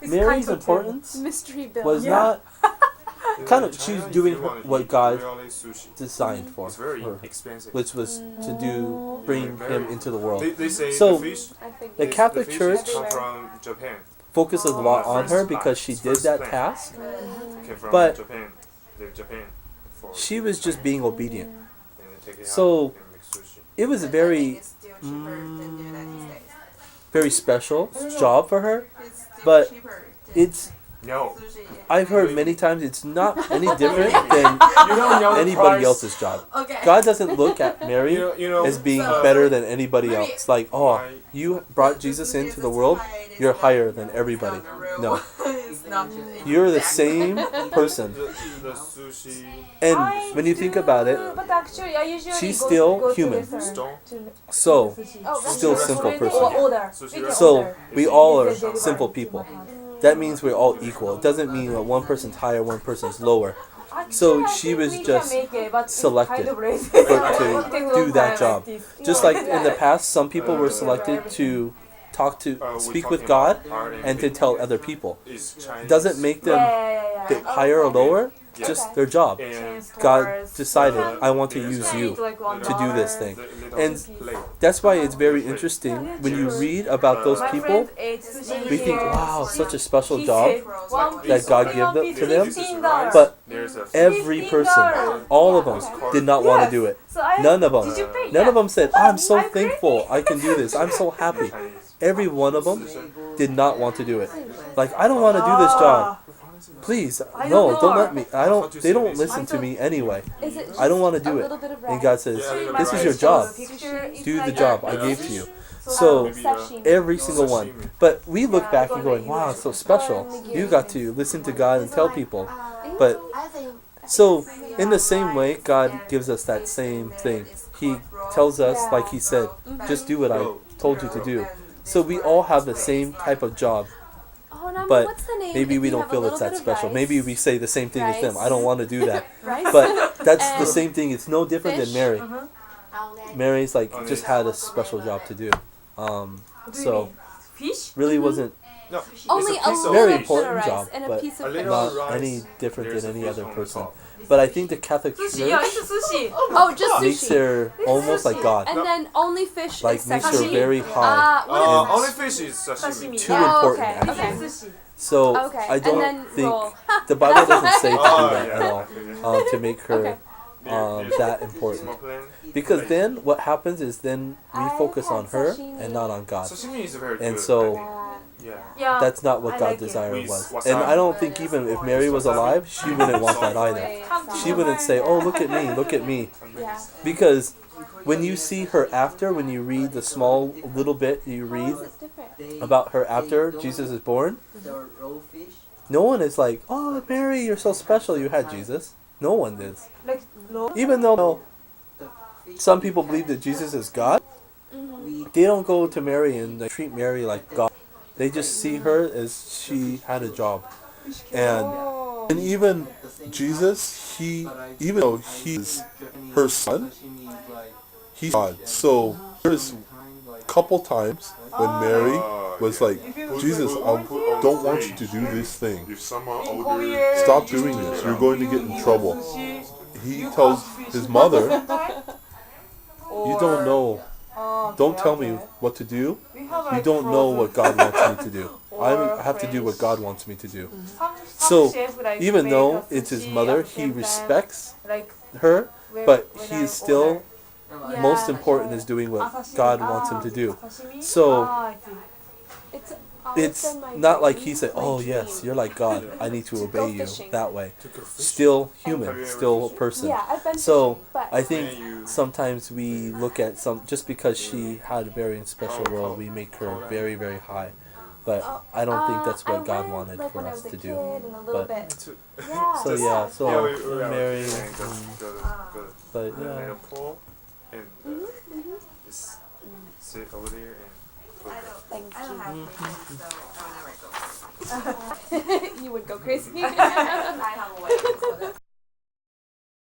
Mary's importance mystery build. was not kind of she's doing what God designed for It's very her, expensive. which was to bring him into the world. They say So, the fish, I think The Catholic Church come from Japan. focuses a lot on her because she did that task, Came from but Japan. They're Japan. she was just being obedient. And they take it So, out and make sushi. It was a very, very special job for her, but it's No. I've heard many times it's not any different than You don't know the anybody price. else's job. Okay. God doesn't look at Mary You know, as being So, better than anybody maybe- else. Like, oh, you brought Jesus into the world, you're higher than everybody. No, It's not you're the same person. the sushi And when you think about it, But actually, I usually she's go still to human. restaurant Stone. to- so Oh, still that's simple right. person. Or order. Sushi We can So order. we all are They deliver simple to people. my house. That means we're all equal. It doesn't mean that one person's higher, one person's lower. So Actually, I she think was we can just make it, but it's selected kind of racist. to do that job. Just like in the past, some people were selected to speak with God and to tell other people. It doesn't make them get higher or lower, just their job. and God decided, I want to use you to do this thing. And that's why it's very interesting when you read about those people, we think, wow, such a special job that God gave to them. But every person, all of them, did not want to do it. None of them. None of them said, I'm so thankful I can do this. I'm so happy. Every one of them did not want to do it. Like, I don't want to do this job. Please, no, don't let me. They don't listen to me anyway. I don't want to do it. And God says, this is your job. Do the job I gave to you. So, every single one. But we look back and going, wow, it's so special. You got to listen to God and tell people. But, so, in the same way, God gives us that same thing. He tells us, like He said, just do what I told you to do. So we all have the same type of job. But maybe we don't feel it's that special. Maybe we say the same thing as them. I don't want to do that. But that's the same thing. It's no different than Mary. Mary's like just had a special job to do. So really wasn't no, Only it's a piece a of very fish. important job, and a but piece of fish. not any different There's than a any fish other on the person. top. But I think the Catholic Church Oh, just makes sushi. her almost like God. And then only fish Like is makes her sashimi. very high. What Only fish is sashimi. Too Oh, important okay, actually. okay. So Okay, I and don't then think roll. the Bible doesn't say to do Oh, that yeah. at all to make her Okay. that important. Because then what happens is then we focus on her and not on God. Sashimi is very And good. so yeah. that's not what I God's like it. desire With was. wasabi. And I don't think even if Mary was alive, she wouldn't want that either. She wouldn't say, oh, look at me, look at me. Yeah. Because when you see her after, when you read the small little bit you read It's different. about her after Jesus is born, no one is like, oh, Mary, you're so special, you had Jesus. No one is. Like, Even though some people believe that Jesus is God, they don't go to Mary and they treat Mary like God. They just see her as she had a job. And even Jesus, even though he's her son, he's God. So there's a couple times when Mary was like, Jesus, I don't want you to do this thing. If someone older, Stop doing this. You're going to get in trouble. He tells his mother, you don't know. Don't tell me what to do. You don't know what God wants me to do. I have to do what God wants me to do. So even though it's his mother, he respects her, but he's still most important is doing what God wants him to do. So it's not like he said, oh yes, you're like God, I need to obey you that way. Still human, still a person. So I think sometimes we look at just because she had a very special role, we make her very, very high. But I don't think that's what God wanted for us to do. But so yeah, so Mary, but yeah. Sit over there and Thank I don't have you. plans, so I never go. You would go crazy. I have a wedding, so that's